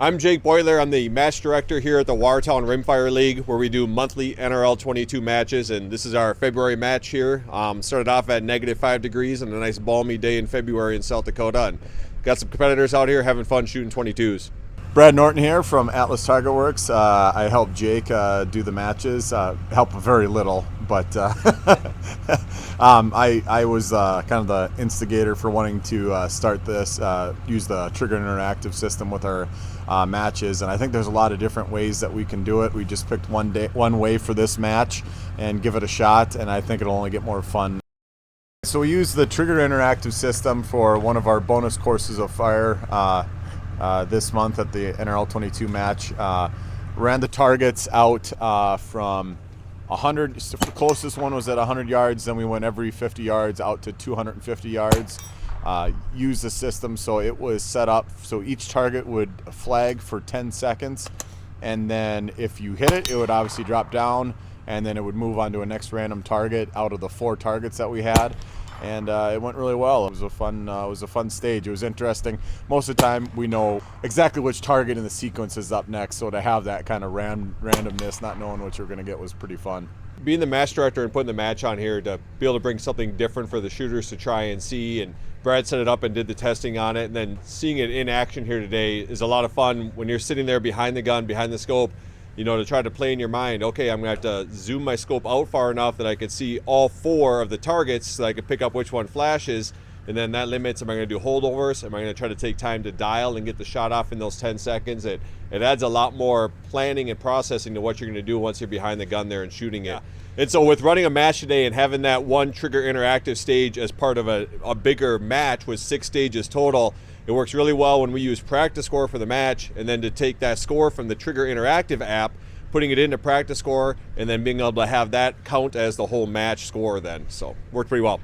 I'm Jake Boyler. I'm the match director here at the Watertown Rimfire League, where we do monthly NRL22 matches, and this is our February match here. Started off at -5 degrees on a nice balmy day in February in South Dakota, and got some competitors out here having fun shooting 22s. Brad Norton here from Atlas Target Works. I help Jake do the matches. Help very little, but I was kind of the instigator for wanting to start this, use the Trigger Interactive system with our matches, and I think there's a lot of different ways that we can do it. We just picked one way for this match and give it a shot, and I think it'll only get more fun. So we use the Trigger Interactive system for one of our bonus courses of fire this month at the NRL22 match. Ran the targets out from 100, the closest one was at 100 yards, then we went every 50 yards out to 250 yards. Used the system so it was set up so each target would flag for 10 seconds, and then if you hit it, it would obviously drop down, and then it would move on to a next random target out of the 4 targets that we had. And it went really well. It was a fun stage. It was interesting. Most of the time we know exactly which target in the sequence is up next, so to have that kind of randomness, not knowing what you're going to get, was pretty fun. Being the match director and putting the match on here to be able to bring something different for the shooters to try and see, and Brad set it up and did the testing on it, and then seeing it in action here today is a lot of fun when you're sitting there behind the gun, behind the scope, you know, to try to play in your mind, okay, I'm going to have to zoom my scope out far enough that I could see all 4 of the targets so I could pick up which one flashes, and then that limits, am I going to do holdovers? Am I going to try to take time to dial and get the shot off in those 10 seconds? It adds a lot more planning and processing to what you're going to do once you're behind the gun there and shooting it. And so with running a match today and having that one Trigger Interactive stage as part of a bigger match with 6 stages total, it works really well when we use PRACTISCORE for the match, and then to take that score from the Trigger Interactive app, putting it into PRACTISCORE, and then being able to have that count as the whole match score then. So worked pretty well.